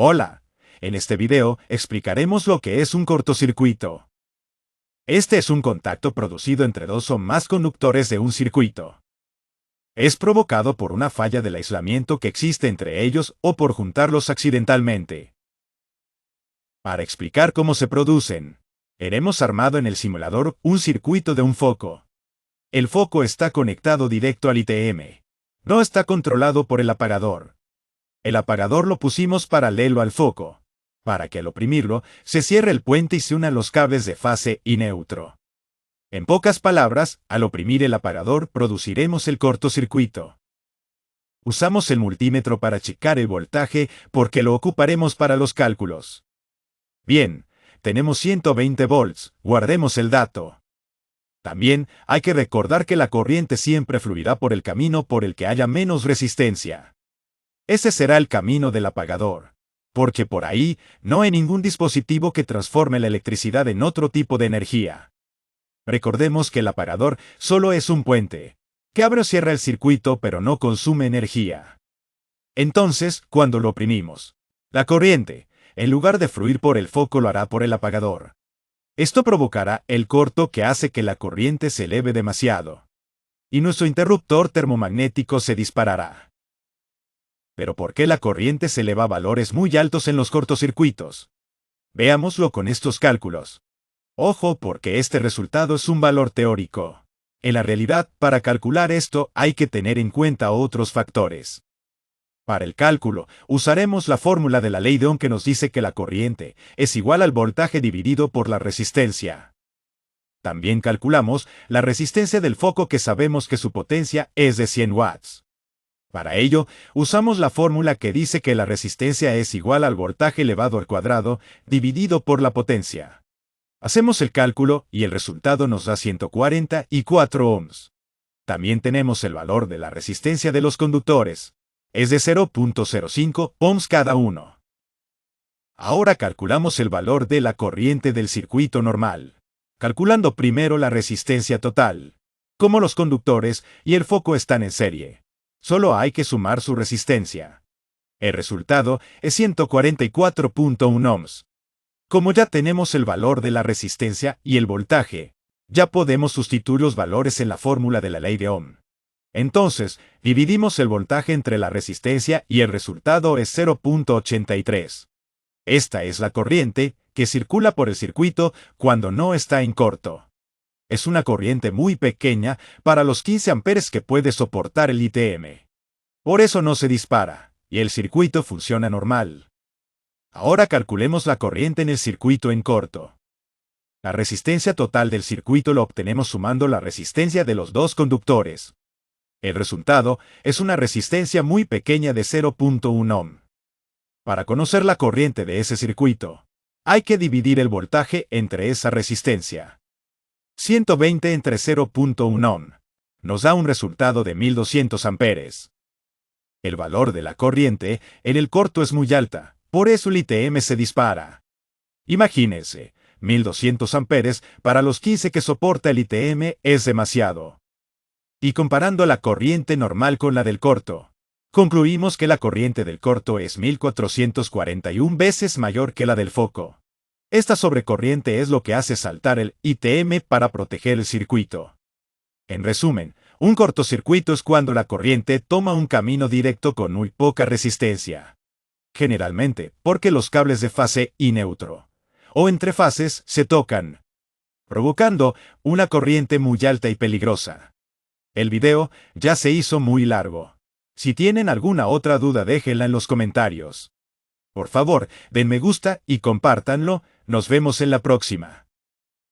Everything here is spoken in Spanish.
Hola, en este video explicaremos lo que es un cortocircuito. Este es un contacto producido entre dos o más conductores de un circuito. Es provocado por una falla del aislamiento que existe entre ellos o por juntarlos accidentalmente. Para explicar cómo se producen, hemos armado en el simulador un circuito de un foco. El foco está conectado directo al ITM. No está controlado por el apagador. El apagador lo pusimos paralelo al foco, para que al oprimirlo se cierre el puente y se unan los cables de fase y neutro. En pocas palabras, al oprimir el apagador produciremos el cortocircuito. Usamos el multímetro para checar el voltaje porque lo ocuparemos para los cálculos. Bien, tenemos 120 volts, guardemos el dato. También hay que recordar que la corriente siempre fluirá por el camino por el que haya menos resistencia. Ese será el camino del apagador, porque por ahí no hay ningún dispositivo que transforme la electricidad en otro tipo de energía. Recordemos que el apagador solo es un puente, que abre o cierra el circuito pero no consume energía. Entonces, cuando lo oprimimos, la corriente, en lugar de fluir por el foco, lo hará por el apagador. Esto provocará el corto que hace que la corriente se eleve demasiado. Y nuestro interruptor termomagnético se disparará. ¿Pero por qué la corriente se eleva a valores muy altos en los cortocircuitos? Veámoslo con estos cálculos. Ojo, porque este resultado es un valor teórico. En la realidad, para calcular esto hay que tener en cuenta otros factores. Para el cálculo, usaremos la fórmula de la ley de Ohm que nos dice que la corriente es igual al voltaje dividido por la resistencia. También calculamos la resistencia del foco, que sabemos que su potencia es de 100 watts. Para ello, usamos la fórmula que dice que la resistencia es igual al voltaje elevado al cuadrado dividido por la potencia. Hacemos el cálculo y el resultado nos da 144 ohms. También tenemos el valor de la resistencia de los conductores. Es de 0.05 ohms cada uno. Ahora calculamos el valor de la corriente del circuito normal, calculando primero la resistencia total. Como los conductores y el foco están en serie, solo hay que sumar su resistencia. El resultado es 144.1 ohms. Como ya tenemos el valor de la resistencia y el voltaje, ya podemos sustituir los valores en la fórmula de la ley de Ohm. Entonces, dividimos el voltaje entre la resistencia y el resultado es 0.83. Esta es la corriente que circula por el circuito cuando no está en corto. Es una corriente muy pequeña para los 15 amperes que puede soportar el ITM. Por eso no se dispara, y el circuito funciona normal. Ahora calculemos la corriente en el circuito en corto. La resistencia total del circuito lo obtenemos sumando la resistencia de los dos conductores. El resultado es una resistencia muy pequeña de 0.1 ohm. Para conocer la corriente de ese circuito, hay que dividir el voltaje entre esa resistencia. 120 entre 0.1 ohm nos da un resultado de 1200 amperes. El valor de la corriente en el corto es muy alta, por eso el ITM se dispara. Imagínense, 1200 amperes para los 15 que soporta el ITM es demasiado. Y comparando la corriente normal con la del corto, concluimos que la corriente del corto es 1441 veces mayor que la del foco. Esta sobrecorriente es lo que hace saltar el ITM para proteger el circuito. En resumen, un cortocircuito es cuando la corriente toma un camino directo con muy poca resistencia. Generalmente, porque los cables de fase y neutro, o entre fases, se tocan, provocando una corriente muy alta y peligrosa. El video ya se hizo muy largo. Si tienen alguna otra duda, déjenla en los comentarios. Por favor, den me gusta y compártanlo. Nos vemos en la próxima.